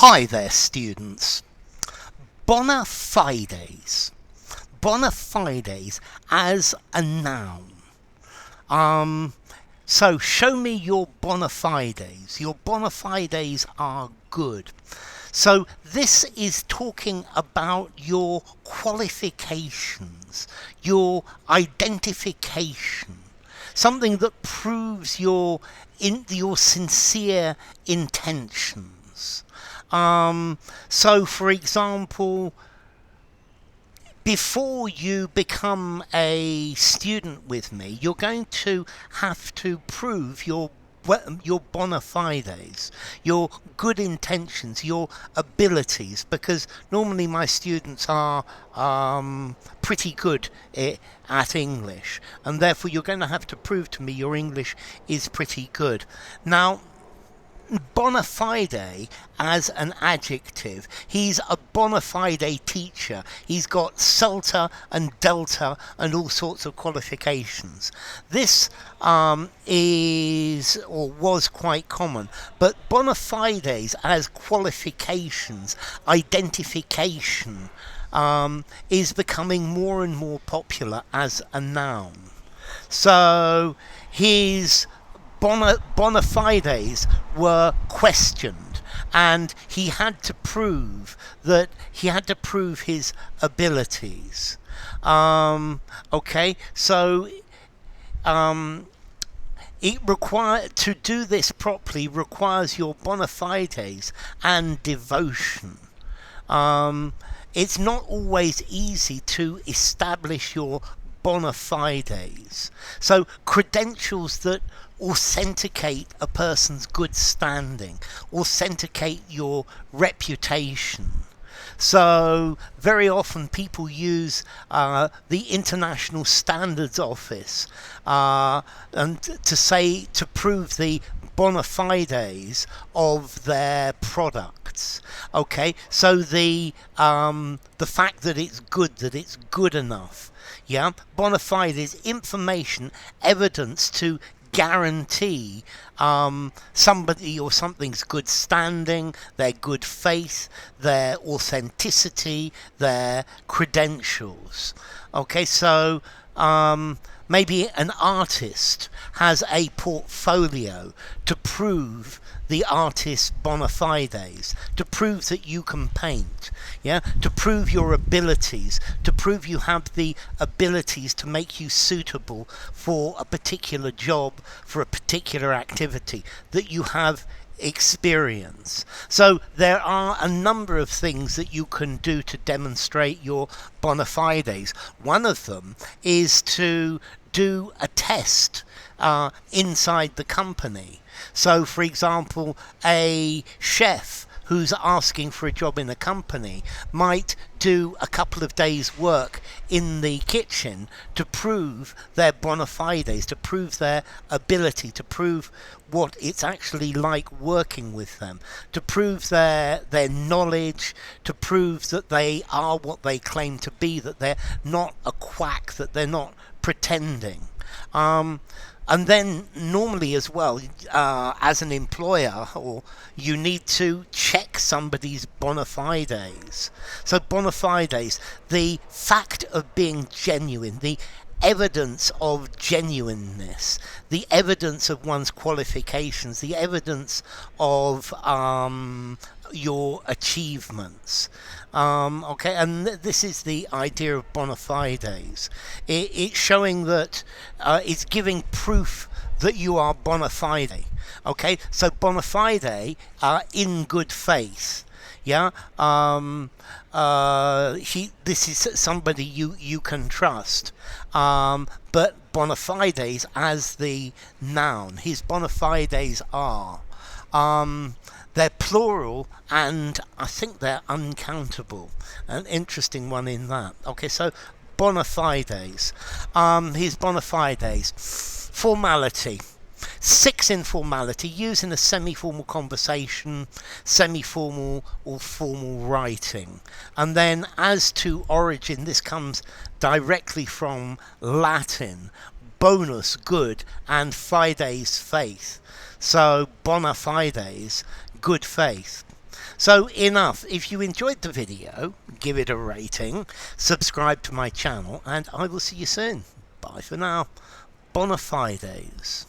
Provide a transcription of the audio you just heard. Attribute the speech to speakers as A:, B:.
A: Hi there, students. Bona fides. Bona fides as a noun. So show me your bona fides. Your bona fides are good. So this is talking about your qualifications, your identification, something that proves your sincere intentions. So for example, before you become a student with me, you're going to have to prove your bona fides, your good intentions, your abilities, because normally my students are pretty good at English, and therefore you're going to have to prove to me your English is pretty good. Now, bona fide as an adjective, he's a bona fide teacher. He's got CELTA and DELTA and all sorts of qualifications. This is or was quite common, but bona fides as qualifications, identification, is becoming more and more popular as a noun. So his bona fides were questioned, and he had to prove his abilities. It to do this properly requires your bona fides and devotion. It's not always easy to establish your bona fides. So credentials that authenticate a person's good standing, authenticate your reputation. So very often people use the International Standards Office and to prove the bona fides of their products. Okay, so the fact that it's good enough. Yeah, bona fide is information, evidence to guarantee somebody or something's good standing, their good faith, their authenticity, their credentials. Okay, so maybe an artist has a portfolio to prove the artist's bona fides, to prove that you can paint, to prove your abilities, to prove you have the abilities to make you suitable for a particular job, for a particular activity, that you have experience. So there are a number of things that you can do to demonstrate your bona fides. One of them is to do a test inside the company. So for example, a chef who's asking for a job in a company might do a couple of days' work in the kitchen to prove their bona fides, to prove their ability, to prove what it's actually like working with them, to prove their knowledge, to prove that they are what they claim to be, that they're not a quack, that they're not pretending. And then normally as well, as an employer, you need to check somebody's bona fides. So bona fides, the fact of being genuine, the evidence of genuineness, the evidence of one's qualifications, the evidence of your achievements. And this is the idea of bona fides. It's showing that it's giving proof that you are bona fide. Okay, so bona fide in good faith. Yeah, this is somebody you can trust. But bona fides as the noun, his bona fides are. They're plural, and I think they're uncountable. An interesting one in that. Okay, so bona fides. His bona fides. Formality. 6 informality, used in a semi-formal conversation, semi-formal or formal writing. And then as to origin, this comes directly from Latin, bonus, good, and fides, faith. So bona fides, good faith. So enough. If you enjoyed the video, give it a rating, subscribe to my channel, and I will see you soon. Bye for now. Bona Fides.